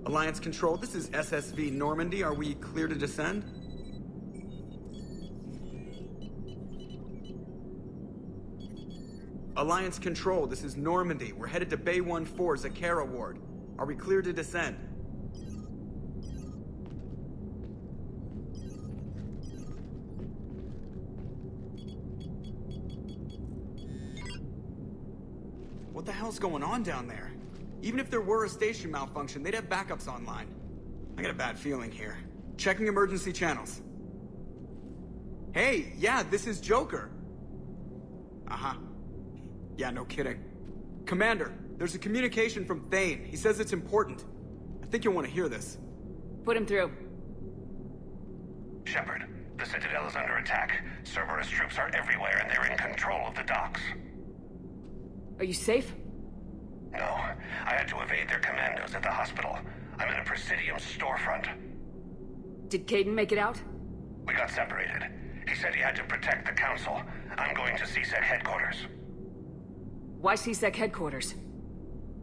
Alliance Control, this is SSV Normandy. Are we clear to descend? Alliance Control, this is Normandy. We're headed to Bay 1-4, Zakara Ward. Are we clear to descend? What the hell's going on down there? Even if there were a station malfunction, they'd have backups online. I got a bad feeling here. Checking emergency channels. Hey, yeah, this is Joker. Uh-huh. Yeah, no kidding. Commander, there's a communication from Thane. He says it's important. I think you'll want to hear this. Put him through. Shepard, the Citadel is under attack. Cerberus troops are everywhere and they're in control of the docks. Are you safe? No, I had to evade their commandos at the hospital. I'm in a Presidium storefront. Did Caden make it out? We got separated. He said he had to protect the Council. I'm going to CSEC headquarters. Why CSEC headquarters?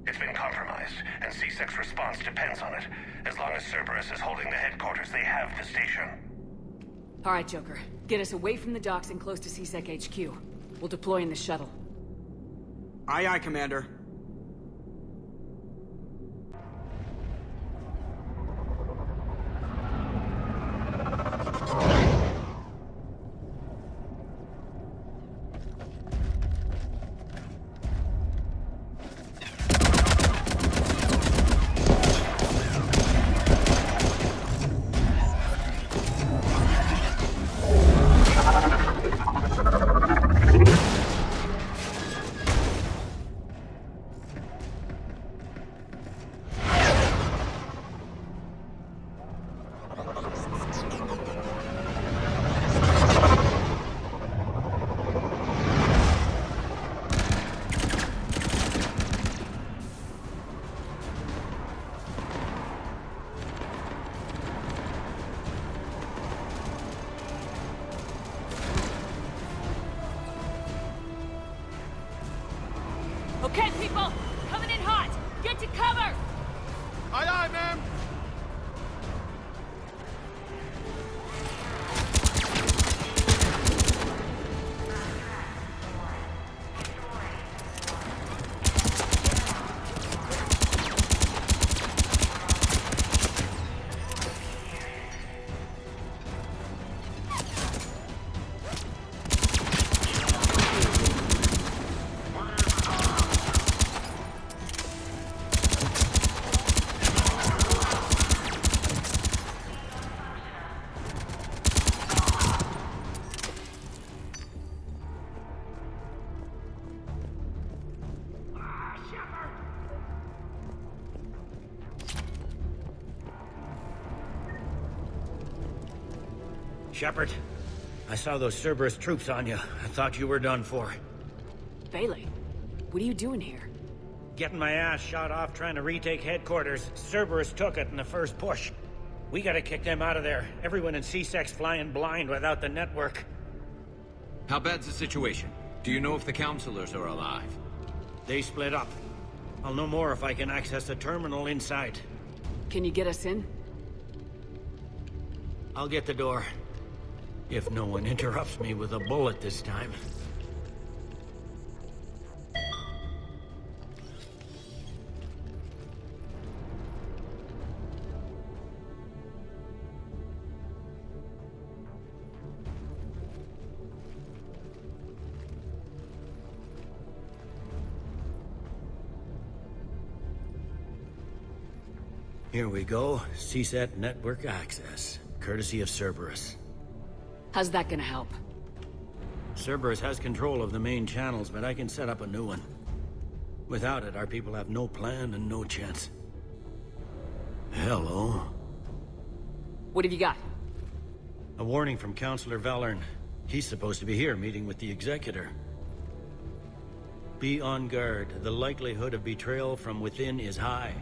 It's been compromised, and CSEC's response depends on it. As long as Cerberus is holding the headquarters, they have the station. All right, Joker. Get us away from the docks and close to CSEC HQ. We'll deploy in the shuttle. Aye, aye, Commander. Okay, people! Coming in hot! Get to cover! Aye, aye, ma'am! Shepard, I saw those Cerberus troops on you. I thought you were done for. Bailey, what are you doing here? Getting my ass shot off trying to retake headquarters. Cerberus took it in the first push. We gotta kick them out of there. Everyone in CSEC's flying blind without the network. How bad's the situation? Do you know if the counselors are alive? They split up. I'll know more if I can access the terminal inside. Can you get us in? I'll get the door. If no one interrupts me with a bullet this time. Here we go. CSET network access, courtesy of Cerberus. How's that gonna help? Cerberus has control of the main channels, but I can set up a new one. Without it, our people have no plan and no chance. Hello. What have you got? A warning from Counselor Valern. He's supposed to be here meeting with the Executor. Be on guard. The likelihood of betrayal from within is high.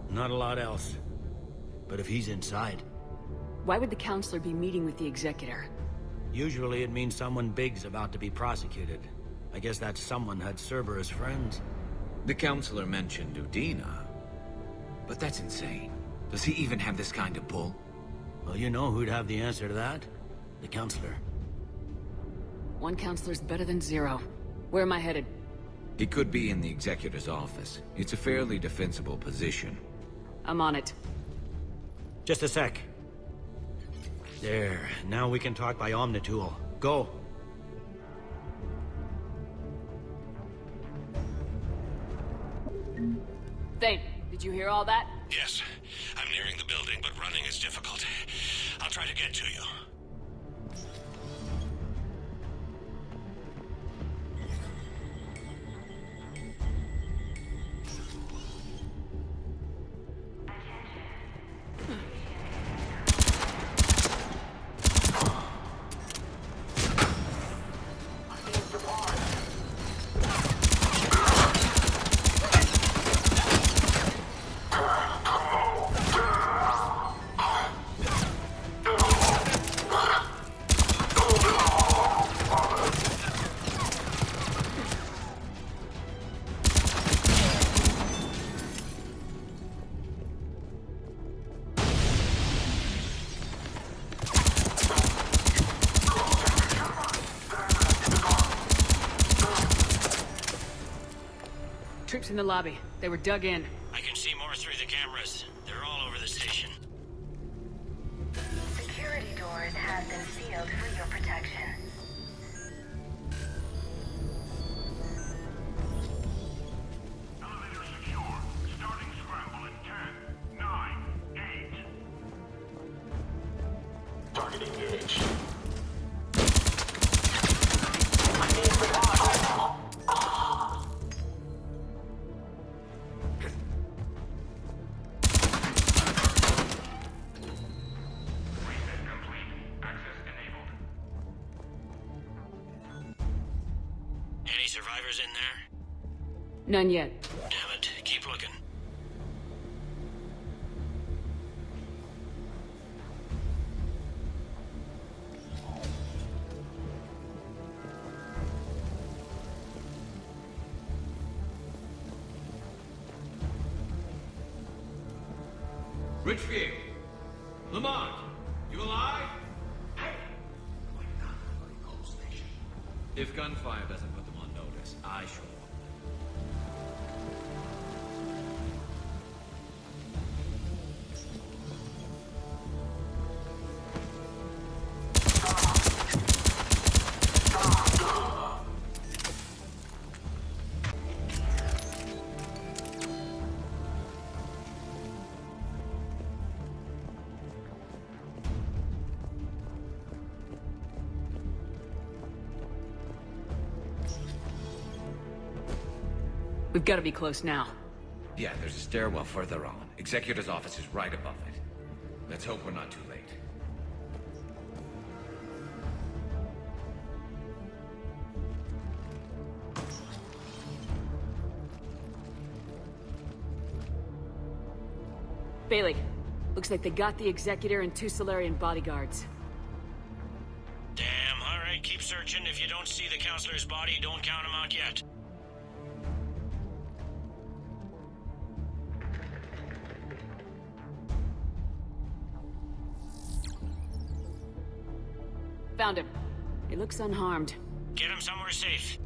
Not a lot else. But if he's inside... Why would the Counselor be meeting with the Executor? Usually it means someone big's about to be prosecuted. I guess that someone had Cerberus friends. The counselor mentioned Udina. But that's insane. Does he even have this kind of pull? Well, you know who'd have the answer to that? The Counselor. One counselor's better than zero. Where am I headed? He could be in the Executor's office. It's a fairly defensible position. I'm on it. Just a sec. There. Now we can talk by Omnitool. Go. Thane, did you hear all that? Yes, I'm nearing the building, but running is difficult. I'll try to get to you. Troops in the lobby. They were dug in. I can see more through the cameras. They're all over the station. Security doors have been sealed for your protection. Elevator secure. Starting scramble in 10, 9, 8. Target engaged. Any survivors in there? None yet. Damn it. Keep looking. Richfield! Lamont! You alive? If gunfire doesn't put them on notice, I shall. We've got to be close now. Yeah, there's a stairwell further on. Executor's office is right above it. Let's hope we're not too late. Bailey, looks like they got the Executor and 2 Solarian bodyguards. Damn. All right, keep searching. If you don't see the Counselor's body, don't count him out yet. Found him. He looks unharmed. Get him somewhere safe.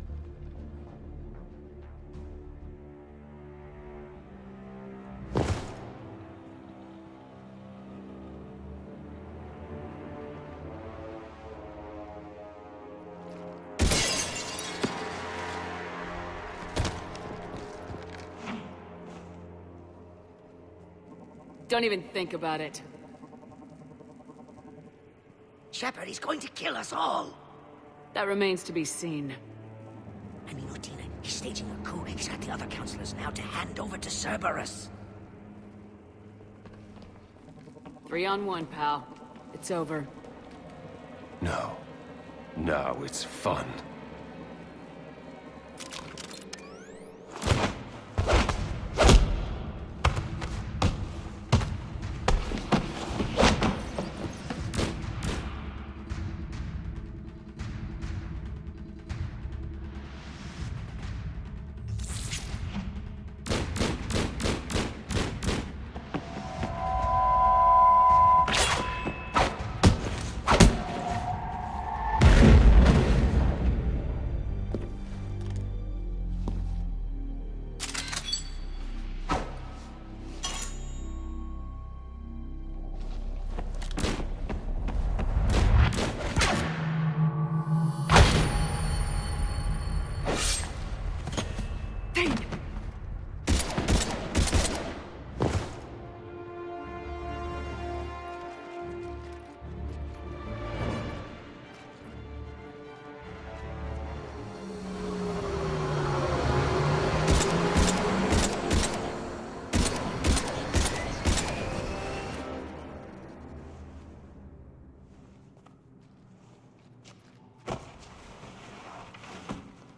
Don't even think about it. Shepard, he's going to kill us all! That remains to be seen. I mean, Utina, he's staging a coup. He's got the other counselors now to hand over to Cerberus. 3 on 1, pal. It's over. No. No, it's fun.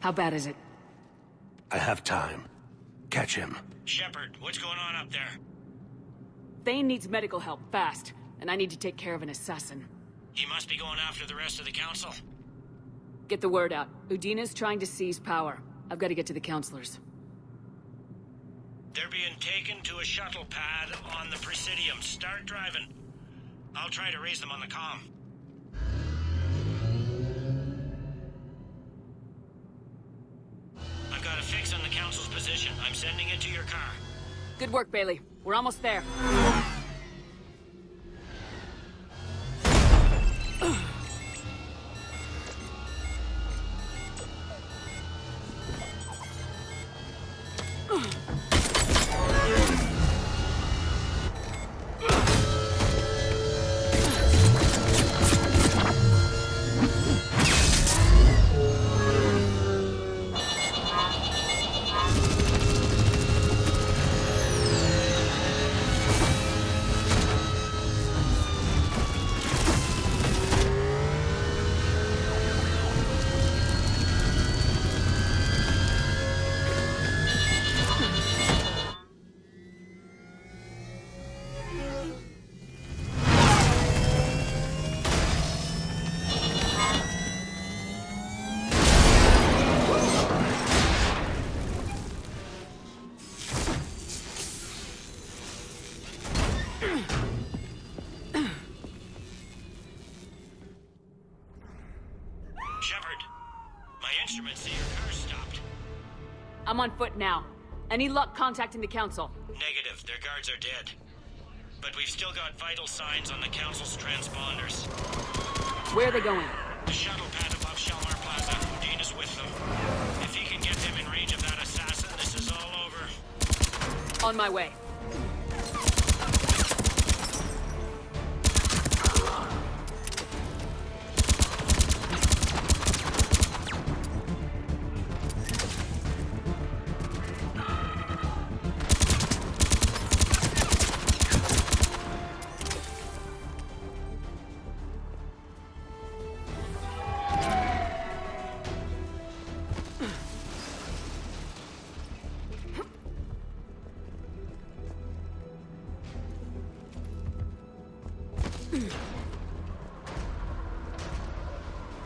How bad is it? I have time. Catch him. Shepard, what's going on up there? Thane needs medical help, fast. And I need to take care of an assassin. He must be going after the rest of the council. Get the word out. Udina's trying to seize power. I've got to get to the councilors. They're being taken to a shuttle pad on the Presidium. Start driving. I'll try to raise them on the comm. I've got a fix on the council's position. I'm sending it to your car. Good work, Bailey. We're almost there. Shepard, my instruments say your car's stopped. I'm on foot now. Any luck contacting the council? Negative. Their guards are dead. But we've still got vital signs on the council's transponders. Where are they going? The shuttle pad above Shalmar Plaza. Dean is with them. If he can get them in range of that assassin, this is all over. On my way.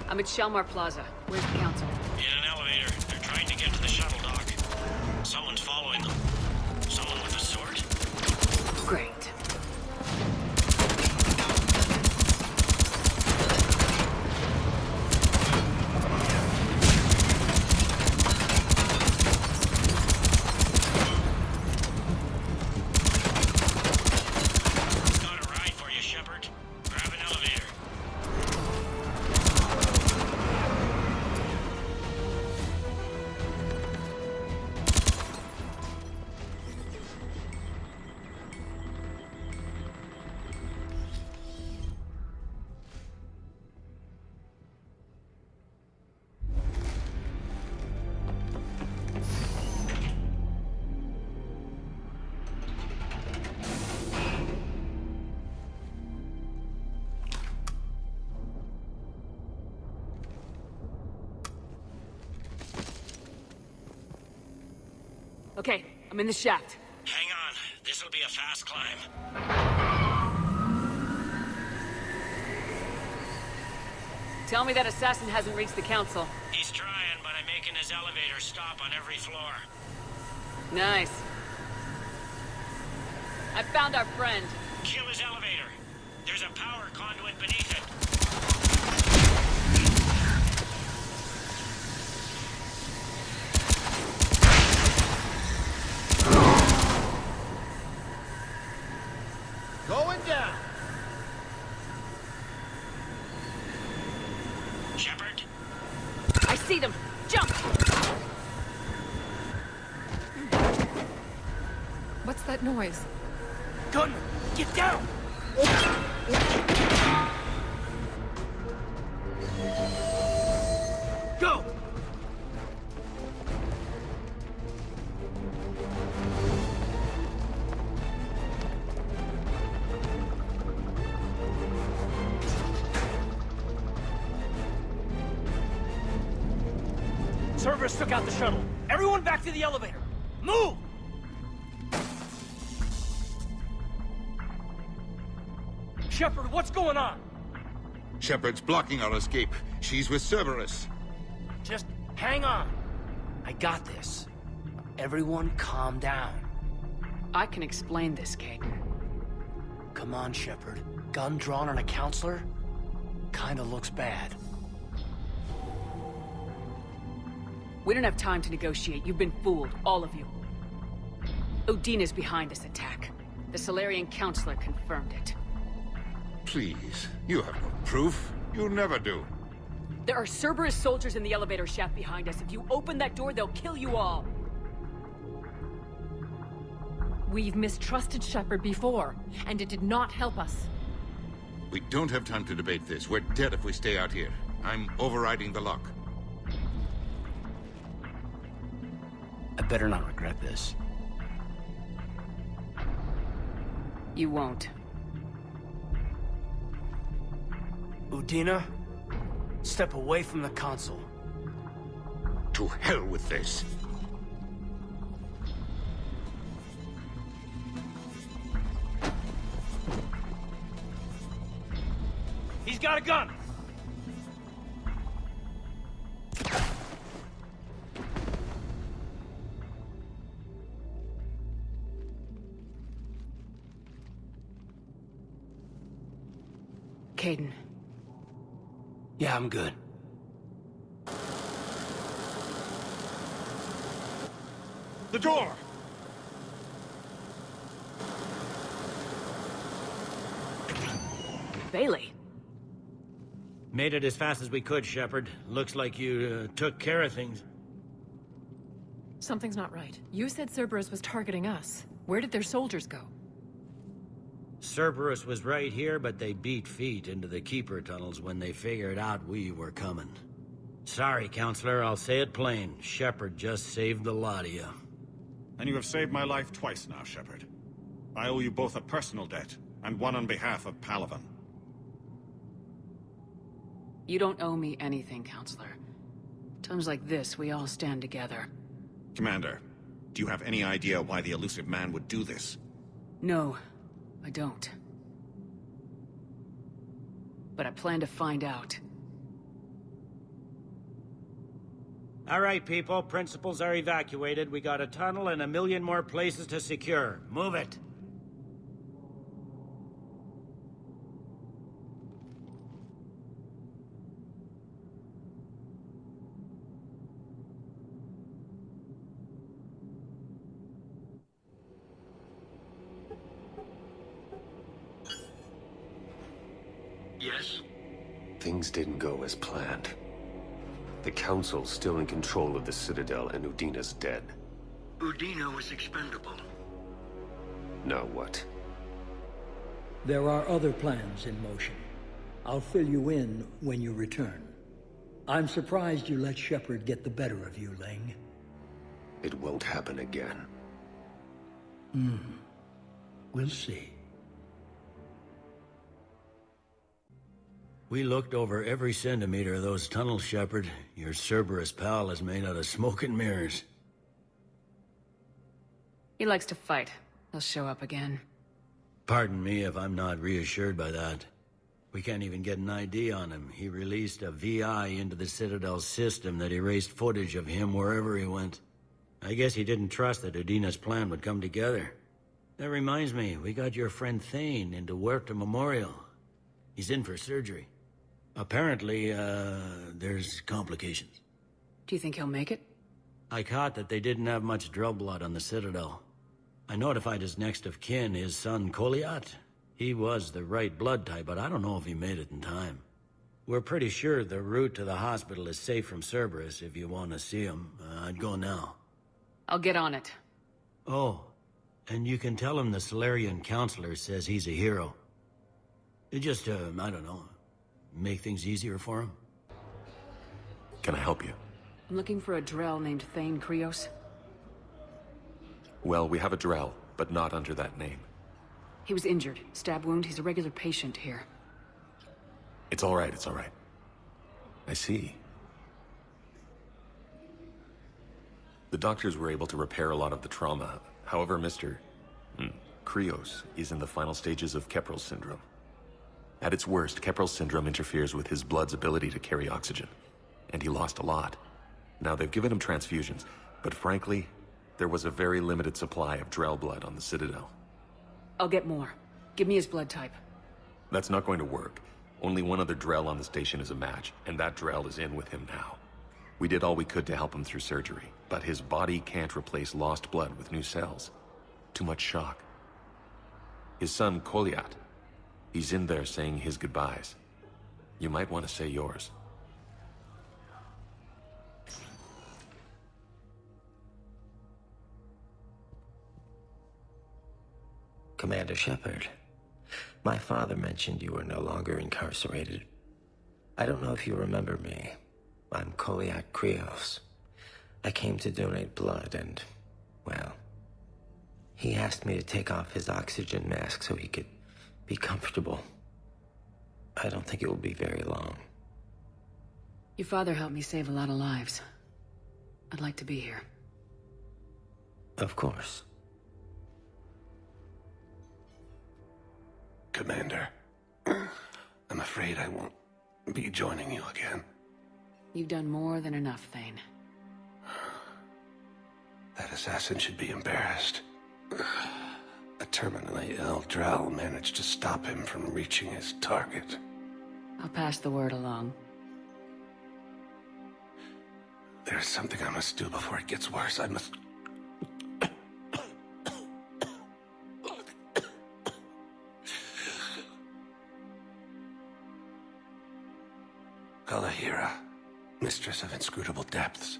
I'm at Shalmar Plaza. Where's the council? In an elevator. They're trying to get to the shuttle dock. Someone's following them. Someone with a sword? Great. Got a ride for you, Shepard. Grab an elevator. Okay, I'm in the shaft. Hang on. This'll be a fast climb. Tell me that assassin hasn't reached the council. He's trying, but I'm making his elevator stop on every floor. Nice. I found our friend. Kill his elevator. There's a power conduit beneath it. Going down. Shepard? I see them. Jump! What's that noise? Gunman, get down! Go! Cerberus took out the shuttle. Everyone back to the elevator. Move! Shepard, what's going on? Shepard's blocking our escape. She's with Cerberus. Just hang on. I got this. Everyone calm down. I can explain this, Caden. Come on, Shepard. Gun drawn on a counselor? Kinda looks bad. We don't have time to negotiate. You've been fooled, all of you. Udina's behind this attack. The Solarian Counselor confirmed it. Please, you have no proof. You never do. There are Cerberus soldiers in the elevator shaft behind us. If you open that door, they'll kill you all. We've mistrusted Shepard before, and it did not help us. We don't have time to debate this. We're dead if we stay out here. I'm overriding the lock. I better not regret this. You won't. Udina, step away from the console. To hell with this. He's got a gun! Caden. Yeah, I'm good. The door! Bailey. Made it as fast as we could, Shepard. Looks like you took care of things. Something's not right. You said Cerberus was targeting us. Where did their soldiers go? Cerberus was right here, but they beat feet into the Keeper tunnels when they figured out we were coming. Sorry, Counselor, I'll say it plain. Shepard just saved the lot of you. And you have saved my life twice now, Shepard. I owe you both a personal debt, and one on behalf of Palaven. You don't owe me anything, Counselor. Times like this, we all stand together. Commander, do you have any idea why the elusive man would do this? No, I don't. But I plan to find out. All right, people. Principals are evacuated. We got a tunnel and 1 million more places to secure. Move it. Yes? Things didn't go as planned. The Council's still in control of the Citadel and Udina's dead. Udina was expendable. Now what? There are other plans in motion. I'll fill you in when you return. I'm surprised you let Shepard get the better of you, Ling. It won't happen again. We'll see. We looked over every centimeter of those tunnels, Shepard. Your Cerberus pal is made out of smoke and mirrors. He likes to fight. He'll show up again. Pardon me if I'm not reassured by that. We can't even get an ID on him. He released a VI into the Citadel system that erased footage of him wherever he went. I guess he didn't trust that Udina's plan would come together. That reminds me, we got your friend Thane into Huerta Memorial. He's in for surgery. Apparently, there's complications. Do you think he'll make it? I caught that they didn't have much drill blood on the Citadel. I notified his next of kin, his son Koliat. He was the right blood type, but I don't know if he made it in time. We're pretty sure the route to the hospital is safe from Cerberus. If you want to see him, I'd go now. I'll get on it. Oh, and you can tell him the Solarian Counselor says he's a hero. It just, I don't know, make things easier for him. Can I help you? I'm looking for a Drell named Thane Krios. Well, we have a Drell, but not under that name. He was injured. Stab wound. He's a regular patient here. It's all right, it's all right. I see. The doctors were able to repair a lot of the trauma. However, Mr. Krios is in the final stages of Kepral's syndrome. At its worst, Kepral's syndrome interferes with his blood's ability to carry oxygen, and he lost a lot. Now, they've given him transfusions, but frankly, there was a very limited supply of Drell blood on the Citadel. I'll get more. Give me his blood type. That's not going to work. Only one other Drell on the station is a match, and that Drell is in with him now. We did all we could to help him through surgery, but his body can't replace lost blood with new cells. Too much shock. His son, Koliat, he's in there saying his goodbyes. You might want to say yours. Commander Shepard, my father mentioned you were no longer incarcerated. I don't know if you remember me. I'm Koliak Krios. I came to donate blood and, well, he asked me to take off his oxygen mask so he could be comfortable. I don't think it will be very long. Your father helped me save a lot of lives. I'd like to be here. Of course. Commander, I'm afraid I won't be joining you again. You've done more than enough, Thane. That assassin should be embarrassed. A terminally ill Drell managed to stop him from reaching his target. I'll pass the word along. There's something I must do before it gets worse. I must... Kalahira, mistress of inscrutable depths,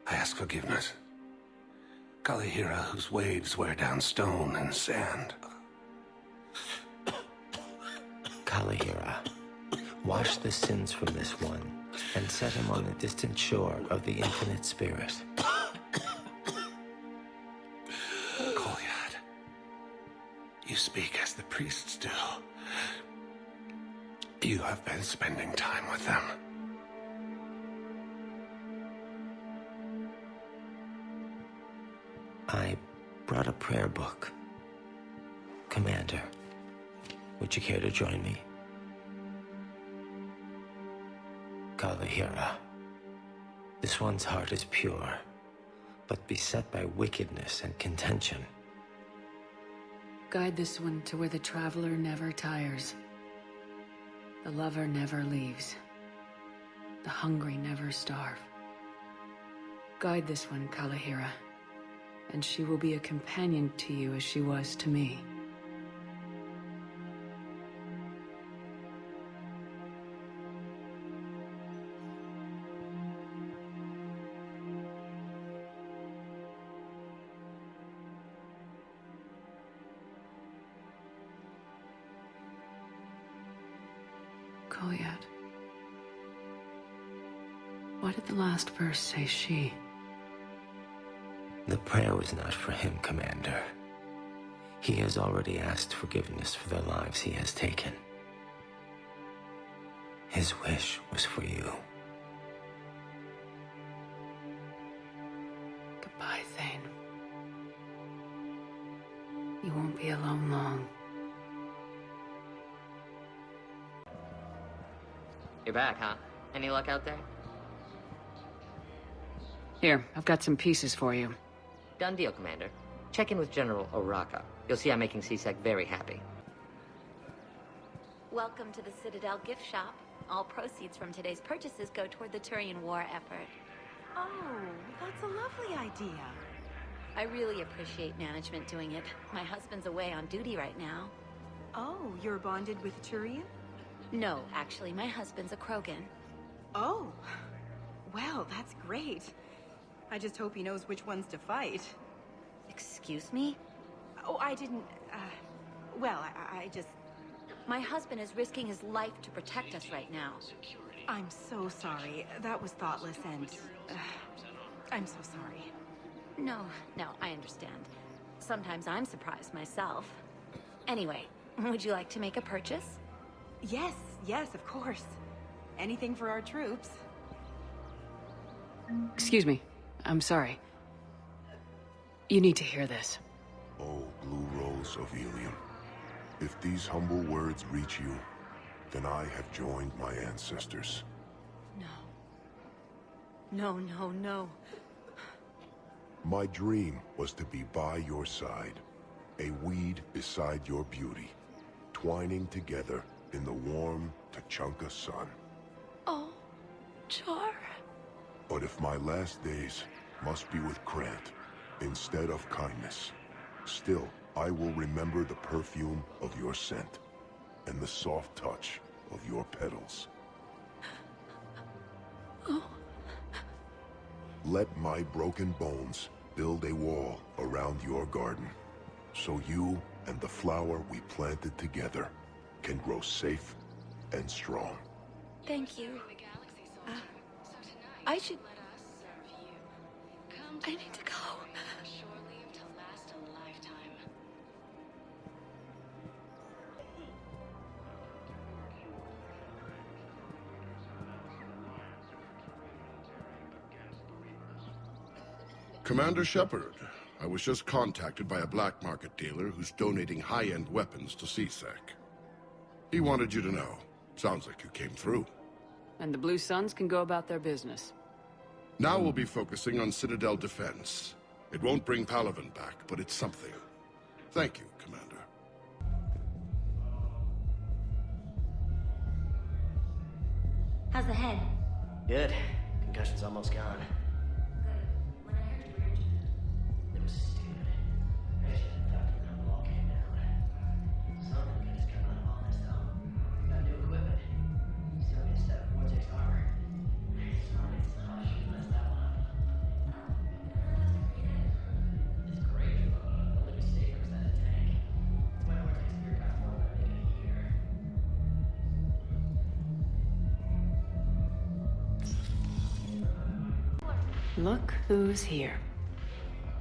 I ask forgiveness. Kalahira, whose waves wear down stone and sand. Kalahira, wash the sins from this one, and set him on the distant shore of the infinite spirit. Koliad, you speak as the priests do. You have been spending time with them. I brought a prayer book. Commander, would you care to join me? Kalahira, this one's heart is pure, but beset by wickedness and contention. Guide this one to where the traveler never tires. The lover never leaves. The hungry never starve. Guide this one, Kalahira, and she will be a companion to you as she was to me. Koliad. Why did the last verse say she? The prayer was not for him, Commander. He has already asked forgiveness for the lives he has taken. His wish was for you. Goodbye, Thane. You won't be alone long. You're back, huh? Any luck out there? Here, I've got some pieces for you. Done deal, Commander. Check in with General Oraka. You'll see I'm making C-Sec very happy. Welcome to the Citadel gift shop. All proceeds from today's purchases go toward the Turian war effort. Oh, that's a lovely idea. I really appreciate management doing it. My husband's away on duty right now. Oh, you're bonded with Turian? No, actually, my husband's a Krogan. Oh, well, that's great. I just hope he knows which ones to fight. Excuse me? Oh, I didn't, well, I just... My husband is risking his life to protect us right now. I'm so sorry. That was thoughtless and... I'm so sorry. No, I understand. Sometimes I'm surprised myself. Anyway, would you like to make a purchase? Yes, of course. Anything for our troops. Excuse me. I'm sorry. You need to hear this. Oh, Blue Rose of Ilium. If these humble words reach you, then I have joined my ancestors. No, no, no. My dream was to be by your side, a weed beside your beauty, twining together in the warm Tachanka sun. Oh, Char. But if my last days must be with Krant instead of kindness, still I will remember the perfume of your scent and the soft touch of your petals. Oh. Let my broken bones build a wall around your garden, so you and the flower we planted together can grow safe and strong. Thank you. I should... I need to go. Commander Shepard, I was just contacted by a black market dealer who's donating high-end weapons to CSEC. He wanted you to know. Sounds like you came through. And the Blue Suns can go about their business. Now we'll be focusing on Citadel defense. It won't bring Palaven back, but it's something. Thank you, Commander. How's the head? Good. Concussion's almost gone. It was stupid. I should have thought when the wall came down. Something good has come out of all this, though. Got new equipment. Still get a set of Vortex armor. Something's tough. Should mess that one up. It's great. The only mistake was that tank. My Vortex gear got more than I think in a year. Look who's here.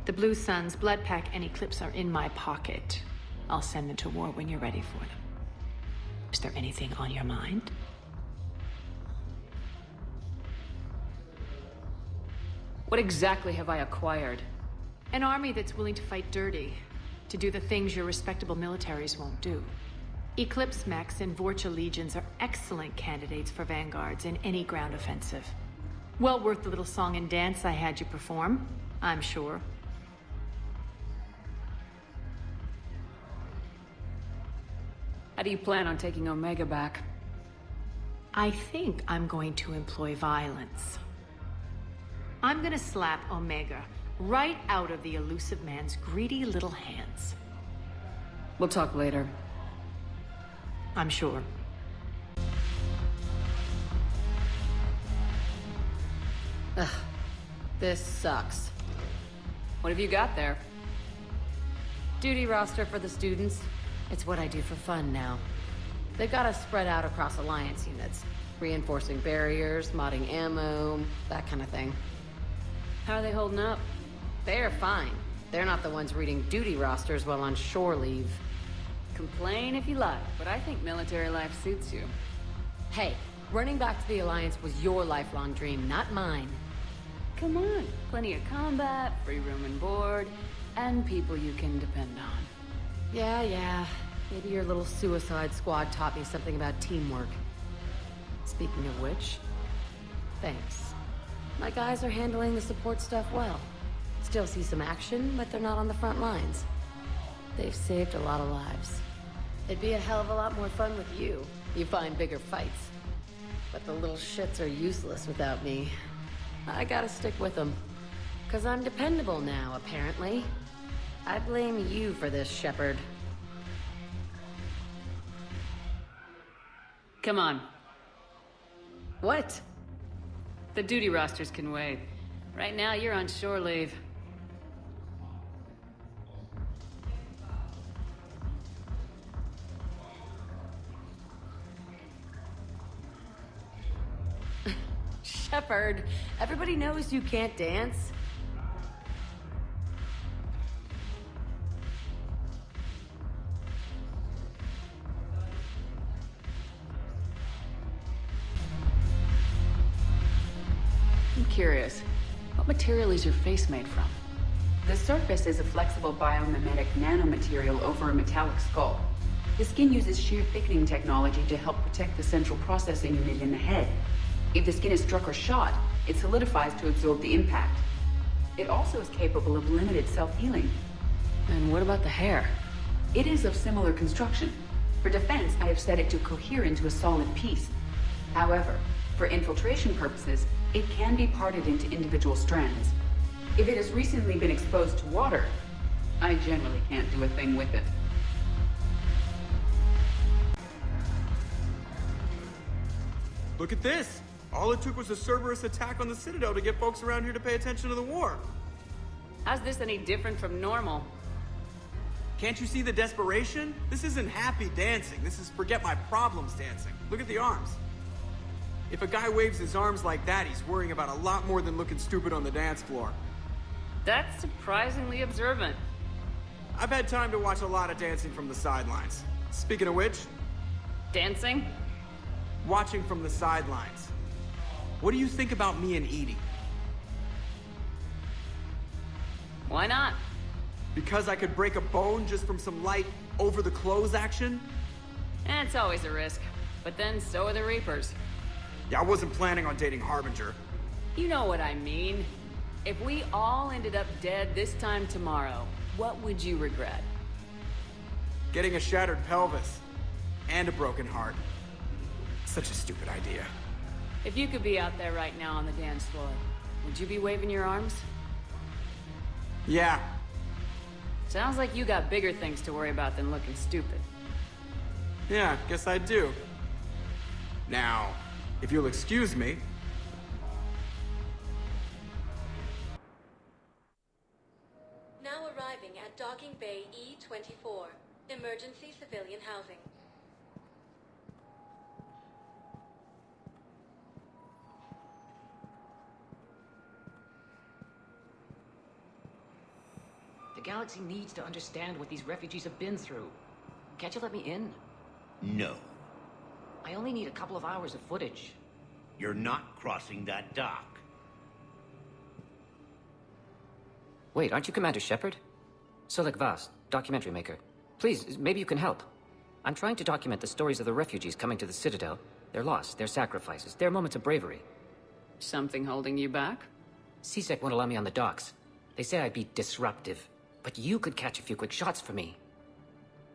The Blue Suns, Blood Pack, and Eclipse are in my pocket. I'll send them to war when you're ready for them. Is there anything on your mind? What exactly have I acquired? An army that's willing to fight dirty, to do the things your respectable militaries won't do. Eclipse mechs and Vorcha legions are excellent candidates for vanguards in any ground offensive. Well worth the little song and dance I had you perform, I'm sure. How do you plan on taking Omega back? I think I'm going to employ violence. I'm gonna slap Omega right out of the elusive man's greedy little hands. We'll talk later. I'm sure. Ugh, this sucks. What have you got there? Duty roster for the students. It's what I do for fun now. They've got us spread out across Alliance units. Reinforcing barriers, modding ammo, that kind of thing. How are they holding up? They're fine. They're not the ones reading duty rosters while on shore leave. Complain if you like, but I think military life suits you. Hey, running back to the Alliance was your lifelong dream, not mine. Come on, plenty of combat, free room and board, and people you can depend on. Yeah. Maybe your little suicide squad taught me something about teamwork. Speaking of which, thanks. My guys are handling the support stuff well. Still see some action, but they're not on the front lines. They've saved a lot of lives. It'd be a hell of a lot more fun with you. You find bigger fights. But the little shits are useless without me. I gotta stick with them. 'Cause I'm dependable now, apparently. I blame you for this, Shepard. Come on. What? The duty rosters can wait. Right now, you're on shore leave. Shepard, everybody knows you can't dance. I'm curious. What material is your face made from? The surface is a flexible biomimetic nanomaterial over a metallic skull. The skin uses shear thickening technology to help protect the central processing unit in the head. If the skin is struck or shot, it solidifies to absorb the impact. It also is capable of limited self-healing. And what about the hair? It is of similar construction. For defense, I have set it to cohere into a solid piece. However, for infiltration purposes, it can be parted into individual strands. If it has recently been exposed to water, I generally can't do a thing with it. Look at this! All it took was a Cerberus attack on the Citadel to get folks around here to pay attention to the war. How's this any different from normal? Can't you see the desperation? This isn't happy dancing. This is forget my problems dancing. Look at the arms. If a guy waves his arms like that, he's worrying about a lot more than looking stupid on the dance floor. That's surprisingly observant. I've had time to watch a lot of dancing from the sidelines. Speaking of which... Dancing? Watching from the sidelines. What do you think about me and Edie? Why not? Because I could break a bone just from some light over-the-clothes action? It's always a risk. But then so are the Reapers. Yeah, I wasn't planning on dating Harbinger. You know what I mean. If we all ended up dead this time tomorrow, what would you regret? Getting a shattered pelvis. And a broken heart. Such a stupid idea. If you could be out there right now on the dance floor, would you be waving your arms? Yeah. Sounds like you got bigger things to worry about than looking stupid. Yeah, guess I do. Now, if you'll excuse me... Now arriving at Docking Bay E-24, emergency civilian housing. The galaxy needs to understand what these refugees have been through. Can't you let me in? No. I only need a couple of hours of footage. You're not crossing that dock. Wait, aren't you Commander Shepard? Solik Vast, documentary maker. Please, maybe you can help. I'm trying to document the stories of the refugees coming to the Citadel. Their loss, their sacrifices, their moments of bravery. Something holding you back? CSEC won't allow me on the docks. They say I'd be disruptive. But you could catch a few quick shots for me.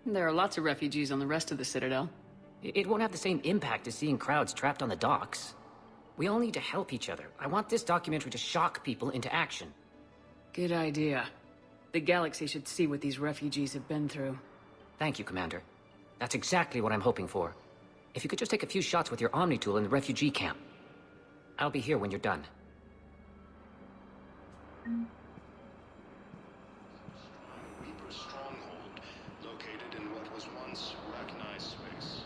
There are lots of refugees on the rest of the Citadel. It won't have the same impact as seeing crowds trapped on the docks. We all need to help each other. I want this documentary to shock people into action. Good idea. The galaxy should see what these refugees have been through. Thank you, Commander. That's exactly what I'm hoping for. If you could just take a few shots with your Omni tool in the refugee camp. I'll be here when you're done. Reaper's stronghold, located in what was once Rachni space.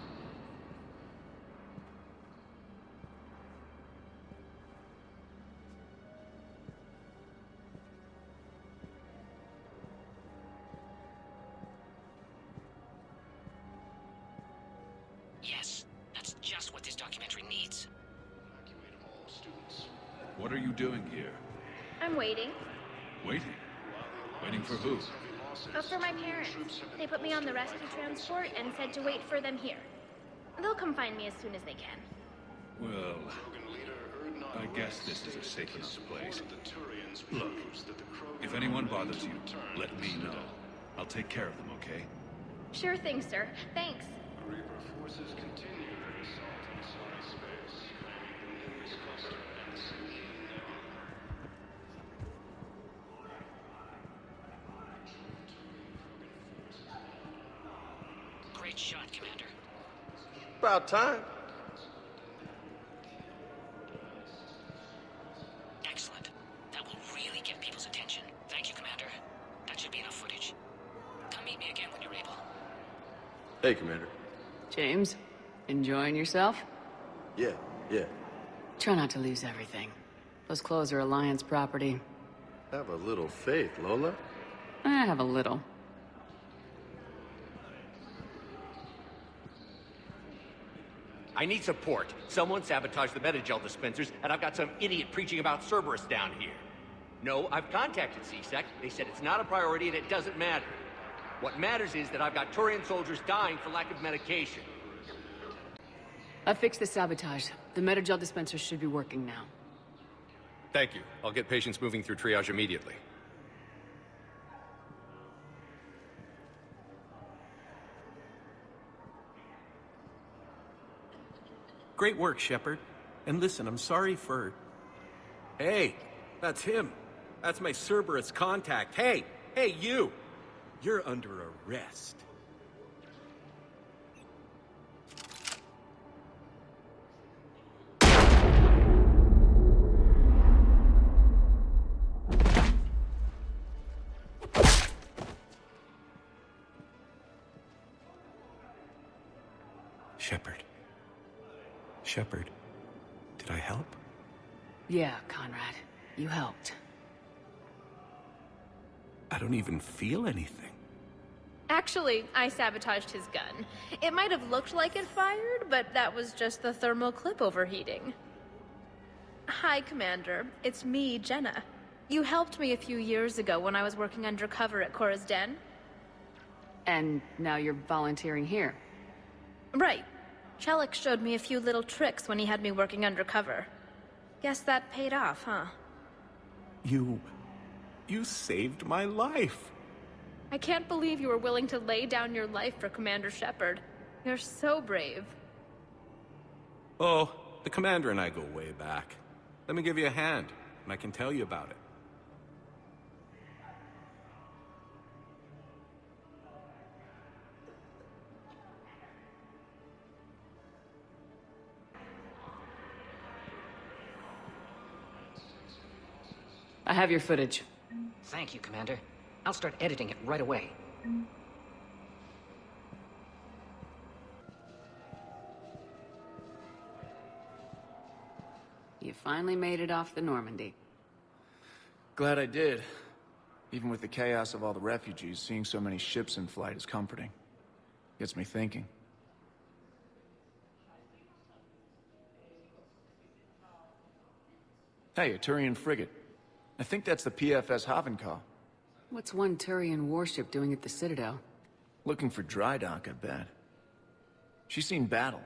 Yes, that's just what this documentary needs. Evacuate all students. What are you doing here? I'm waiting. Waiting? Waiting for who? For my parents. They put me on the rescue transport and said to wait for them here. They'll come find me as soon as they can. Well, I guess this is a safe enough place. Look, if anyone bothers you, let me know. I'll take care of them, okay? Sure thing, sir. Thanks. Reaper forces continue their assault on Psi space, claiming the Nemesis cluster and the Sinking Nebula. Great shot, Commander. About time. Excellent. That will really get people's attention. Thank you, Commander. That should be enough footage. Come meet me again when you're able. Hey, Commander. James, enjoying yourself? Yeah. Try not to lose everything. Those clothes are Alliance property. Have a little faith, Lola. I have a little. I need support. Someone sabotaged the Metagel dispensers, and I've got some idiot preaching about Cerberus down here. No, I've contacted CSEC. They said it's not a priority and it doesn't matter. What matters is that I've got Turian soldiers dying for lack of medication. I fixed the sabotage. The metagel dispenser should be working now. Thank you. I'll get patients moving through triage immediately. Great work, Shepard. And listen, I'm sorry for... Hey, that's him. That's my Cerberus contact. Hey, you! You're under arrest. Shepard, did I help? Yeah, Conrad. You helped. I don't even feel anything. Actually, I sabotaged his gun. It might have looked like it fired, but that was just the thermal clip overheating. Hi, Commander. It's me, Jenna. You helped me a few years ago when I was working undercover at Cora's Den. And now you're volunteering here. Right. Chelik showed me a few little tricks when he had me working undercover. Guess that paid off, huh? You saved my life. I can't believe you were willing to lay down your life for Commander Shepard. You're so brave. Oh, the Commander and I go way back. Let me give you a hand, and I can tell you about it. I have your footage. Thank you, Commander. I'll start editing it right away. You finally made it off the Normandy. Glad I did. Even with the chaos of all the refugees, seeing so many ships in flight is comforting. Gets me thinking. Hey, a Turian frigate. I think that's the PFS Havenkaw. What's one Turian warship doing at the Citadel? Looking for dry dock, I bet. She's seen battle.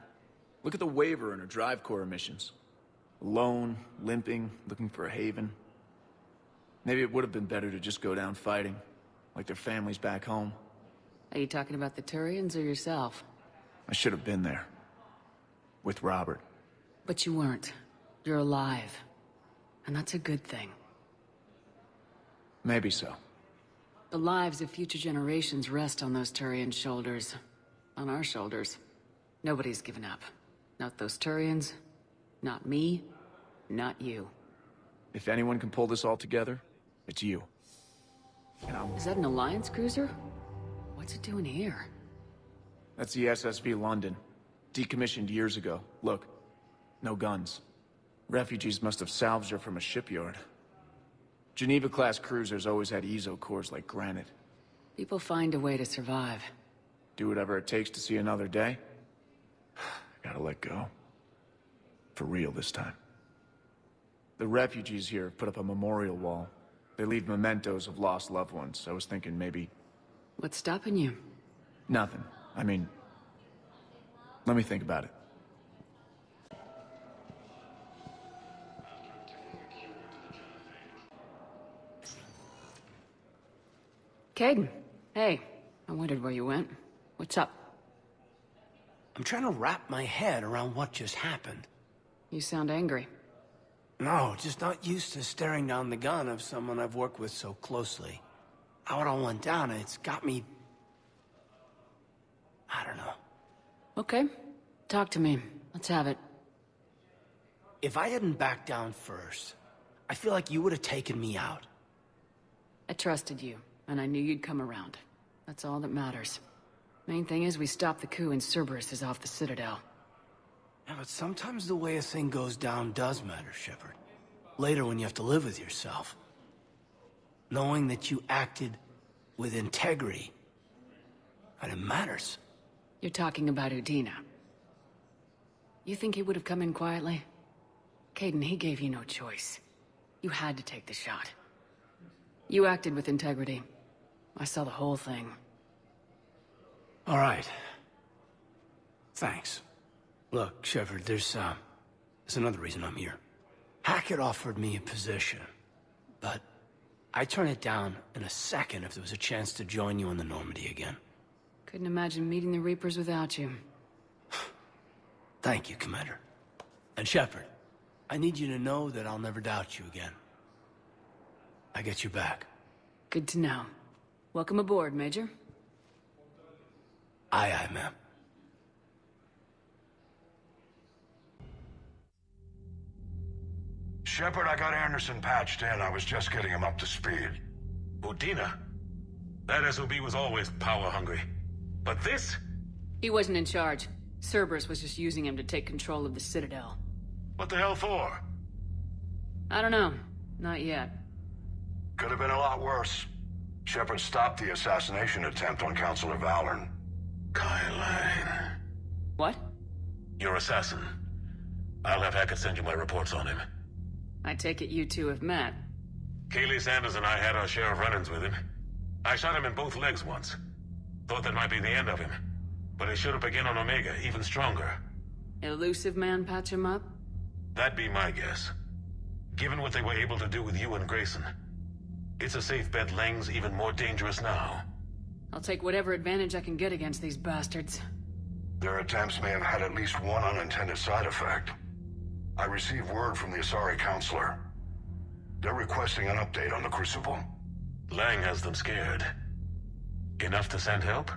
Look at the waiver in her drive core emissions. Alone, limping, looking for a haven. Maybe it would have been better to just go down fighting, like their families back home. Are you talking about the Turians or yourself? I should have been there. With Robert. But you weren't. You're alive. And that's a good thing. Maybe so. The lives of future generations rest on those Turian shoulders. On our shoulders. Nobody's given up. Not those Turians. Not me. Not you. If anyone can pull this all together, it's you. Is that an Alliance cruiser? What's it doing here? That's the SSV London. Decommissioned years ago. Look. No guns. Refugees must have salvaged her from a shipyard. Geneva-class cruisers always had eezo cores like granite. People find a way to survive. Do whatever it takes to see another day. I gotta let go. For real this time. The refugees here have put up a memorial wall. They leave mementos of lost loved ones. I was thinking maybe... What's stopping you? Nothing. I mean... Let me think about it. Caden, hey. I wondered where you went. What's up? I'm trying to wrap my head around what just happened. You sound angry. No, just not used to staring down the gun of someone I've worked with so closely. How it all went down, it's got me... I don't know. Okay. Talk to me. Let's have it. If I hadn't backed down first, I feel like you would have taken me out. I trusted you, and I knew you'd come around. That's all that matters. Main thing is we stopped the coup and Cerberus is off the Citadel. Yeah, but sometimes the way a thing goes down does matter, Shepard. Later when you have to live with yourself. Knowing that you acted with integrity, and it matters. You're talking about Udina. You think he would have come in quietly? Caden, he gave you no choice. You had to take the shot. You acted with integrity. I saw the whole thing. All right. Thanks. Look, Shepard, there's another reason I'm here. Hackett offered me a position, but I'd turn it down in a second if there was a chance to join you on the Normandy again. Couldn't imagine meeting the Reapers without you. Thank you, Commander. And Shepard, I need you to know that I'll never doubt you again. I get your back. Good to know. Welcome aboard, Major. Aye, aye, ma'am. Shepard, I got Anderson patched in. I was just getting him up to speed. Udina? That SOB was always power-hungry. But this? He wasn't in charge. Cerberus was just using him to take control of the Citadel. What the hell for? I don't know. Not yet. Could have been a lot worse. Shepard stopped the assassination attempt on Counselor Valorn. Kai Lang. What? Your assassin. I'll have Hackett send you my reports on him. I take it you two have met. Kaylee Sanders and I had our share of run-ins with him. I shot him in both legs once. Thought that might be the end of him. But he showed up again on Omega, even stronger. Elusive man patch him up? That'd be my guess. Given what they were able to do with you and Grayson. It's a safe bet Lang's even more dangerous now. I'll take whatever advantage I can get against these bastards. Their attempts may have had at least one unintended side effect. I received word from the Asari Counselor. They're requesting an update on the Crucible. Lang has them scared. Enough to send help?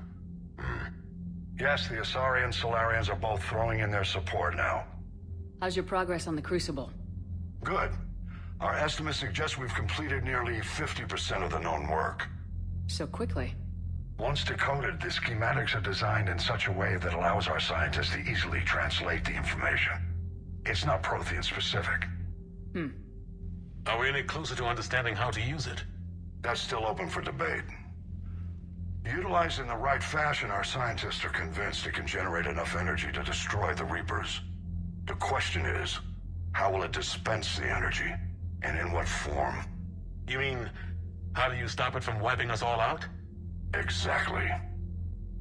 Yes, the Asari and Solarians are both throwing in their support now. How's your progress on the Crucible? Good. Our estimates suggest we've completed nearly 50% of the known work. So quickly? Once decoded, the schematics are designed in such a way that allows our scientists to easily translate the information. It's not Prothean specific. Are we any closer to understanding how to use it? That's still open for debate. Utilized in the right fashion, our scientists are convinced it can generate enough energy to destroy the Reapers. The question is, how will it dispense the energy? And in what form? You mean, how do you stop it from wiping us all out? Exactly.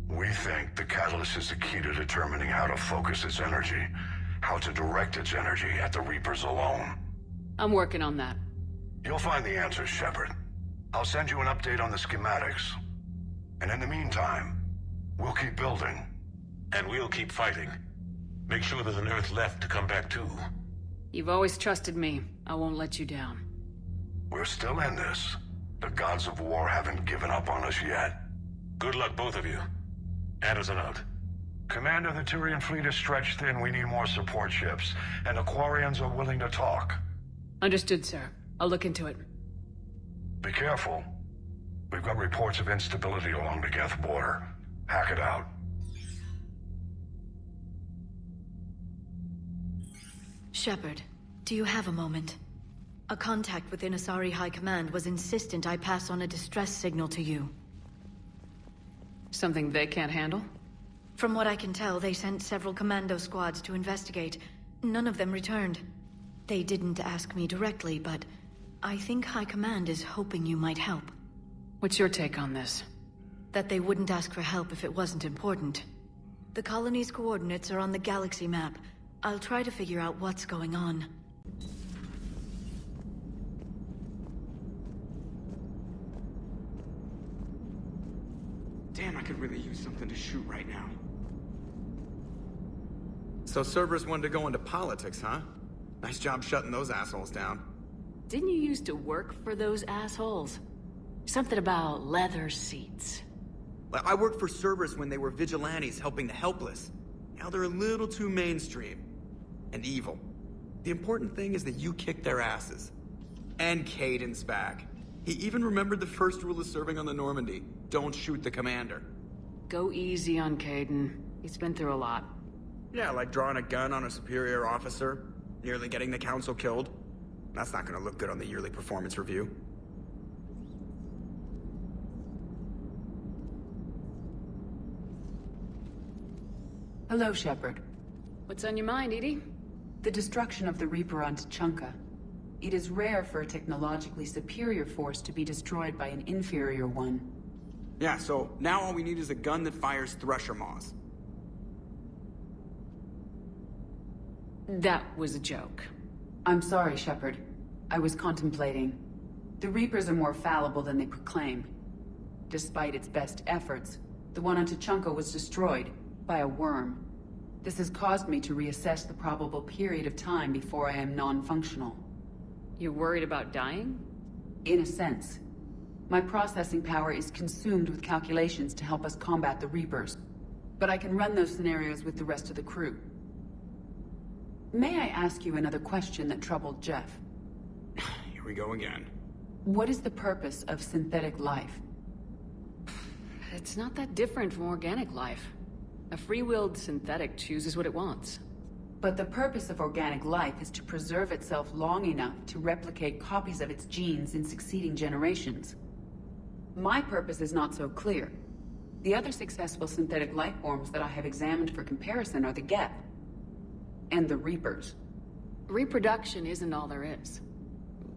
We think the catalyst is the key to determining how to focus its energy, how to direct its energy at the Reapers alone. I'm working on that. You'll find the answers, Shepard. I'll send you an update on the schematics. And in the meantime, we'll keep building. And we'll keep fighting. Make sure there's an Earth left to come back to. You've always trusted me. I won't let you down. We're still in this. The gods of war haven't given up on us yet. Good luck, both of you. Anderson out. Commander, the Turian fleet is stretched thin. We need more support ships. And the Quarians are willing to talk. Understood, sir. I'll look into it. Be careful. We've got reports of instability along the Geth border. Hack it out. Shepard, do you have a moment? A contact within Asari High Command was insistent I pass on a distress signal to you. Something they can't handle? From what I can tell, they sent several commando squads to investigate. None of them returned. They didn't ask me directly, but I think High Command is hoping you might help. What's your take on this? That they wouldn't ask for help if it wasn't important. The colony's coordinates are on the galaxy map. I'll try to figure out what's going on. Damn, I could really use something to shoot right now. So Cerberus wanted to go into politics, huh? Nice job shutting those assholes down. Didn't you used to work for those assholes? Something about leather seats. I worked for Cerberus when they were vigilantes helping the helpless. Now they're a little too mainstream. And evil. The important thing is that you kicked their asses. And Caden's back. He even remembered the first rule of serving on the Normandy. Don't shoot the commander. Go easy on Caden. He's been through a lot. Yeah, like drawing a gun on a superior officer. Nearly getting the council killed. That's not gonna look good on the yearly performance review. Hello, Shepard. What's on your mind, Edie? The destruction of the Reaper on Tuchanka. It is rare for a technologically superior force to be destroyed by an inferior one. Yeah, so now all we need is a gun that fires thresher maws. That was a joke. I'm sorry, Shepard. I was contemplating. The Reapers are more fallible than they proclaim. Despite its best efforts, the one on Tuchanka was destroyed by a worm. This has caused me to reassess the probable period of time before I am non-functional. You're worried about dying? In a sense. My processing power is consumed with calculations to help us combat the Reapers. But I can run those scenarios with the rest of the crew. May I ask you another question that troubled Jeff? Here we go again. What is the purpose of synthetic life? It's not that different from organic life. A free-willed synthetic chooses what it wants. But the purpose of organic life is to preserve itself long enough to replicate copies of its genes in succeeding generations. My purpose is not so clear. The other successful synthetic life forms that I have examined for comparison are the Geth and the Reapers. Reproduction isn't all there is.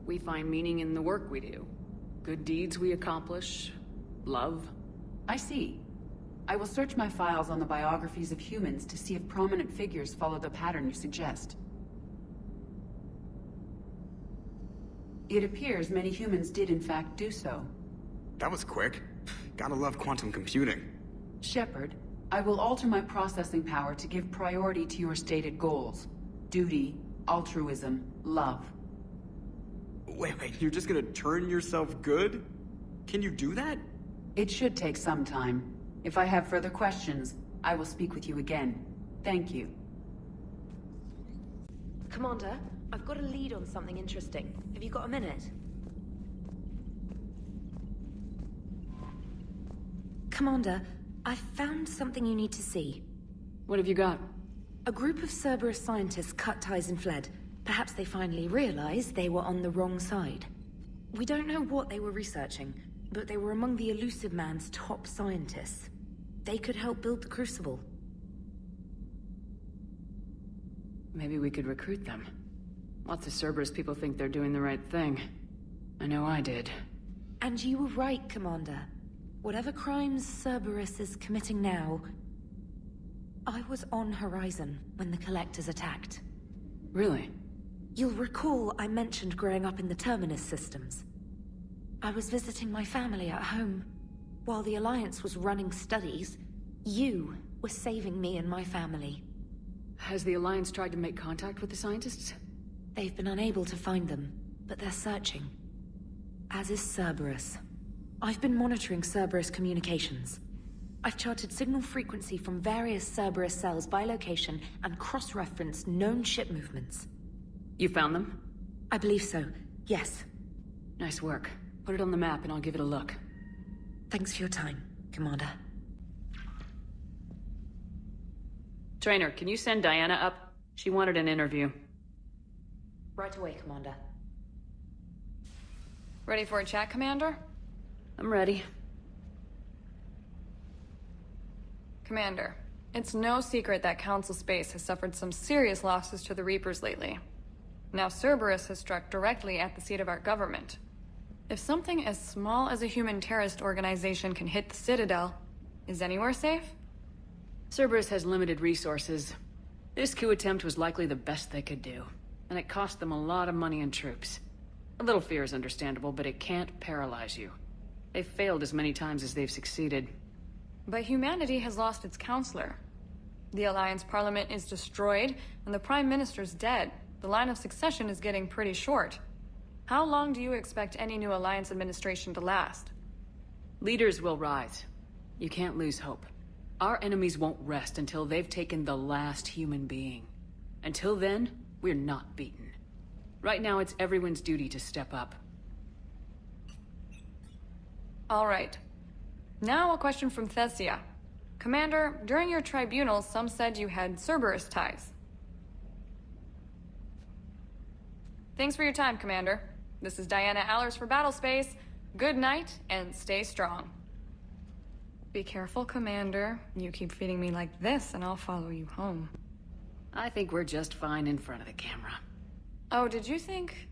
We find meaning in the work we do. Good deeds we accomplish. Love. I see. I will search my files on the biographies of humans to see if prominent figures follow the pattern you suggest. It appears many humans did in fact do so. That was quick. Gotta love quantum computing. Shepard, I will alter my processing power to give priority to your stated goals. Duty, altruism, love. Wait, you're just gonna turn yourself good? Can you do that? It should take some time. If I have further questions, I will speak with you again. Thank you. Commander, I've got a lead on something interesting. Have you got a minute? Commander, I've found something you need to see. What have you got? A group of Cerberus scientists cut ties and fled. Perhaps they finally realized they were on the wrong side. We don't know what they were researching, but they were among the Elusive Man's top scientists. They could help build the Crucible. Maybe we could recruit them. Lots of Cerberus people think they're doing the right thing. I know I did. And you were right, Commander. Whatever crimes Cerberus is committing now, I was on Horizon when the Collectors attacked. Really? You'll recall I mentioned growing up in the Terminus systems. I was visiting my family at home. While the Alliance was running studies, you were saving me and my family. Has the Alliance tried to make contact with the scientists? They've been unable to find them, but they're searching. As is Cerberus. I've been monitoring Cerberus communications. I've charted signal frequency from various Cerberus cells by location and cross-referenced known ship movements. You found them? I believe so, yes. Nice work. Put it on the map and I'll give it a look. Thanks for your time, Commander. Trainer, can you send Diana up? She wanted an interview. Right away, Commander. Ready for a chat, Commander? I'm ready. Commander, it's no secret that Council Space has suffered some serious losses to the Reapers lately. Now Cerberus has struck directly at the seat of our government. If something as small as a human terrorist organization can hit the Citadel, is anywhere safe? Cerberus has limited resources. This coup attempt was likely the best they could do, and it cost them a lot of money and troops. A little fear is understandable, but it can't paralyze you. They've failed as many times as they've succeeded. But humanity has lost its counselor. The Alliance Parliament is destroyed, and the Prime Minister's dead. The line of succession is getting pretty short. How long do you expect any new Alliance administration to last? Leaders will rise. You can't lose hope. Our enemies won't rest until they've taken the last human being. Until then, we're not beaten. Right now, it's everyone's duty to step up. All right. Now a question from Thessia. Commander, during your tribunal, some said you had Cerberus ties. Thanks for your time, Commander. This is Diana Allers for Battlespace. Good night, and stay strong. Be careful, Commander. You keep feeding me like this, and I'll follow you home. I think we're just fine in front of the camera. Oh, did you think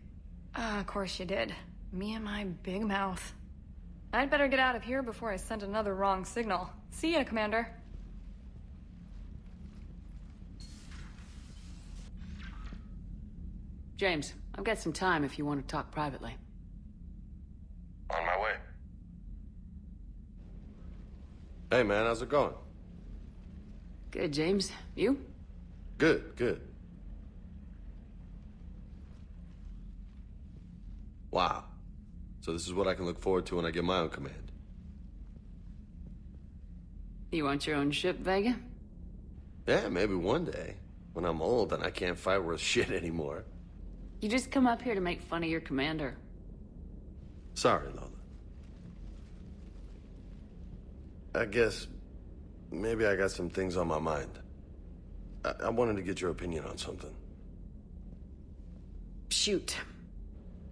Of course you did. Me and my big mouth. I'd better get out of here before I send another wrong signal. See ya, Commander. James, I've got some time if you want to talk privately. On my way. Hey, man, how's it going? Good, James. You? Good, good. Wow. So this is what I can look forward to when I get my own command. You want your own ship, Vega? Yeah, maybe one day. When I'm old and I can't fight worth shit anymore. You just come up here to make fun of your commander. Sorry, Lola. I guess maybe I got some things on my mind. I wanted to get your opinion on something. Shoot.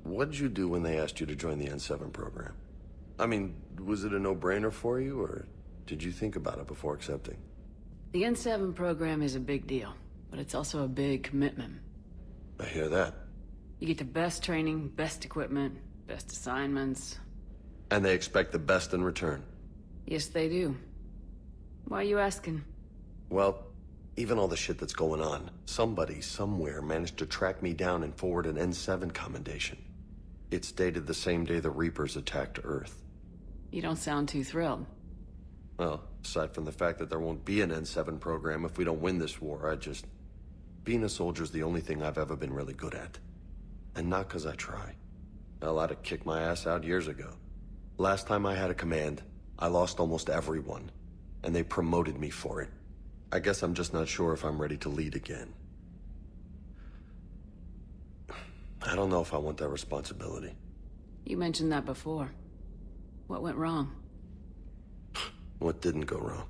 What did you do when they asked you to join the N7 program? I mean, was it a no-brainer for you, or did you think about it before accepting? The N7 program is a big deal, but it's also a big commitment. I hear that. You get the best training, best equipment, best assignments. And they expect the best in return. Yes, they do. Why are you asking? Well, even all the shit that's going on, somebody somewhere managed to track me down and forward an N7 commendation. It's dated the same day the Reapers attacked Earth. You don't sound too thrilled. Well, aside from the fact that there won't be an N7 program if we don't win this war, being a soldier's the only thing I've ever been really good at. And not 'cause I try. Hell, I'd have kicked my ass out years ago. Last time I had a command, I lost almost everyone, and they promoted me for it. I guess I'm just not sure if I'm ready to lead again. I don't know if I want that responsibility. You mentioned that before. What went wrong? What didn't go wrong?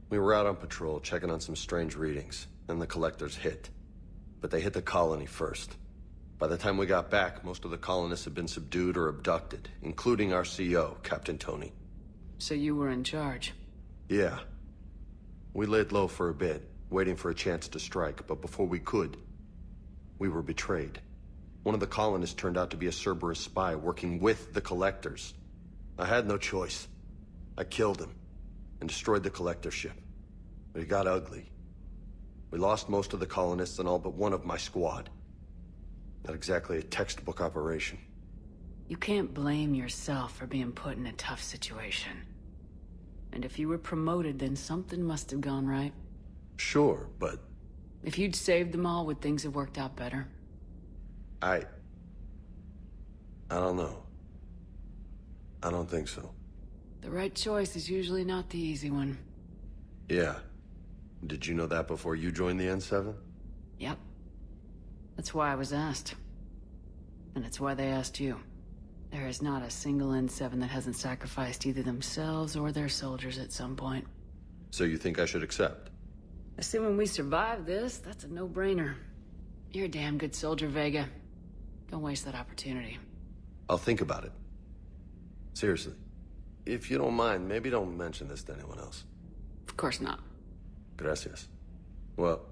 We were out on patrol, checking on some strange readings, and the collectors hit. But they hit the colony first. By the time we got back, most of the colonists had been subdued or abducted, including our CO, Captain Tony. So you were in charge? Yeah. We laid low for a bit, waiting for a chance to strike, but before we could, we were betrayed. One of the colonists turned out to be a Cerberus spy working with the collectors. I had no choice. I killed him and destroyed the collector ship. But it got ugly. We lost most of the colonists and all but one of my squad. Not exactly a textbook operation. You can't blame yourself for being put in a tough situation. And if you were promoted, then something must have gone right. Sure, but... If you'd saved them all, would things have worked out better? I don't know. I don't think so. The right choice is usually not the easy one. Yeah. Did you know that before you joined the N7? Yep. That's why I was asked. And it's why they asked you. There is not a single N7 that hasn't sacrificed either themselves or their soldiers at some point. So you think I should accept? Assuming we survive this, that's a no-brainer. You're a damn good soldier, Vega. Don't waste that opportunity. I'll think about it. Seriously. If you don't mind, maybe don't mention this to anyone else. Of course not. Gracias. Well,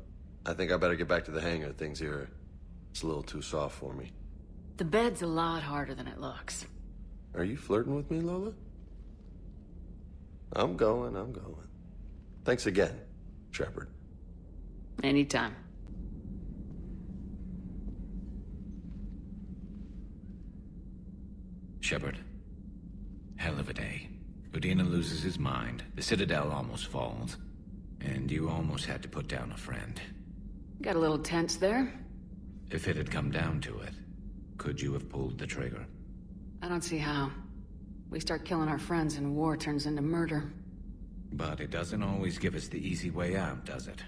I think I better get back to the hangar. Things here, it's a little too soft for me. The bed's a lot harder than it looks. Are you flirting with me, Lola? I'm going. Thanks again, Shepard. Anytime. Shepard. Hell of a day. Udina loses his mind, the Citadel almost falls, and you almost had to put down a friend. Got a little tense there? If it had come down to it, could you have pulled the trigger? I don't see how. We start killing our friends and war turns into murder. But it doesn't always give us the easy way out, does it?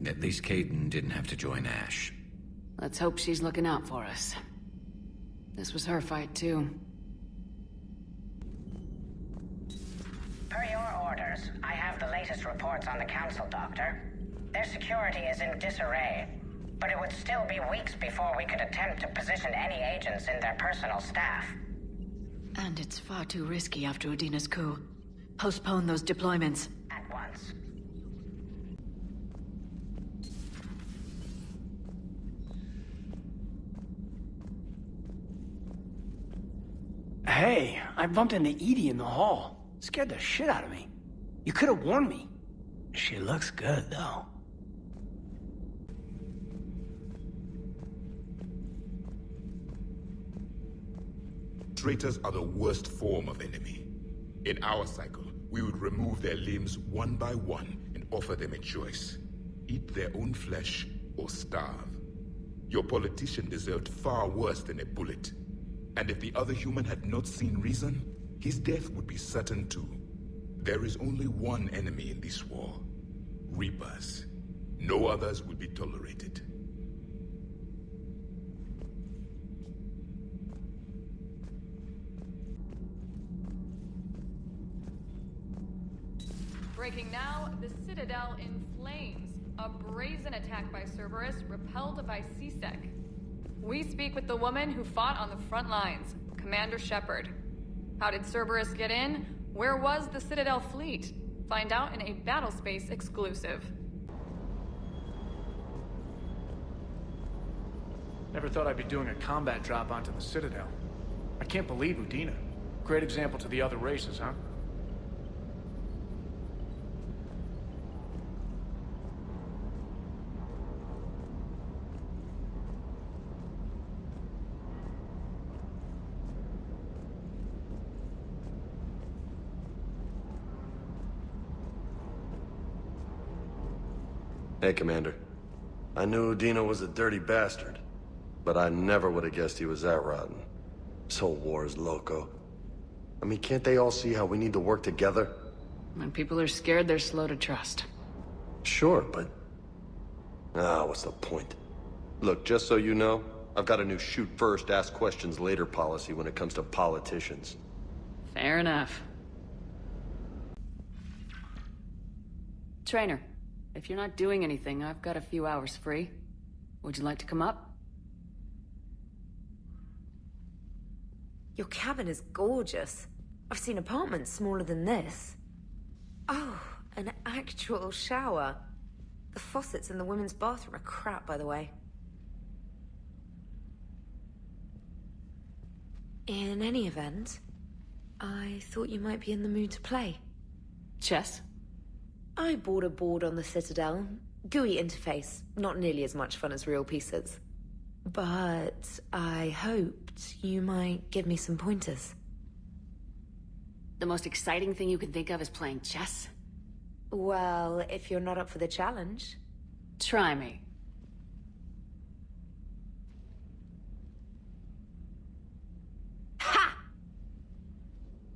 At least Kaidan didn't have to join Ash. Let's hope she's looking out for us. This was her fight, too. Per your orders, I have the latest reports on the Council, Doctor. Their security is in disarray, but it would still be weeks before we could attempt to position any agents in their personal staff. And it's far too risky after Udina's coup. Postpone those deployments. At once. hey, I bumped into Edie in the hall. Scared the shit out of me. You could have warned me. She looks good, though. Traitors are the worst form of enemy. In our cycle, we would remove their limbs one by one and offer them a choice. Eat their own flesh or starve. Your politician deserved far worse than a bullet. And if the other human had not seen reason, his death would be certain too. There is only one enemy in this war. Reapers. No others will be tolerated. Breaking now, the Citadel in flames. A brazen attack by Cerberus, repelled by CSEC. We speak with the woman who fought on the front lines, Commander Shepard. How did Cerberus get in? Where was the Citadel fleet? Find out in a Battlespace exclusive. Never thought I'd be doing a combat drop onto the Citadel. I can't believe Udina. Great example to the other races, huh? Hey, Commander. I knew Udina was a dirty bastard, but I never would have guessed he was that rotten. This whole war is loco. I mean, can't they all see how we need to work together? When people are scared, they're slow to trust. Sure, but... what's the point? Look, just so you know, I've got a new shoot first, ask questions later policy when it comes to politicians. Fair enough. Trainer, if you're not doing anything, I've got a few hours free. Would you like to come up? Your cabin is gorgeous. I've seen apartments smaller than this. Oh, an actual shower. The faucets in the women's bathroom are crap, by the way. In any event, I thought you might be in the mood to play. Chess? I bought a board on the Citadel. GUI interface, not nearly as much fun as real pieces. But I hoped you might give me some pointers. The most exciting thing you can think of is playing chess? Well, if you're not up for the challenge. Try me. Ha!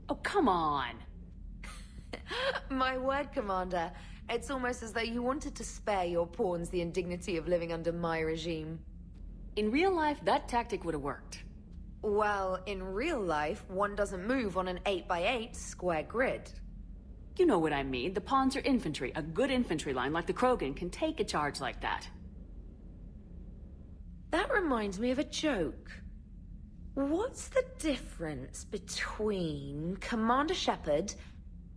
Oh, come on. My word, Commander. It's almost as though you wanted to spare your pawns the indignity of living under my regime. In real life, that tactic would have worked. Well, in real life, one doesn't move on an 8x8 square grid. You know what I mean. The pawns are infantry. A good infantry line like the Krogan can take a charge like that. That reminds me of a joke. What's the difference between Commander Shepard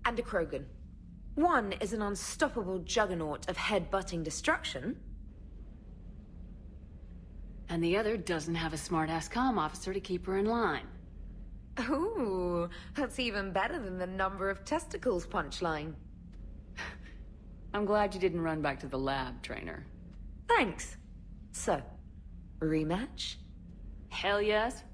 and a Krogan? One is an unstoppable juggernaut of head-butting destruction. And the other doesn't have a smart-ass comm officer to keep her in line. Ooh, that's even better than the number of testicles punchline. I'm glad you didn't run back to the lab, Trainer. Thanks. So, rematch? Hell yes.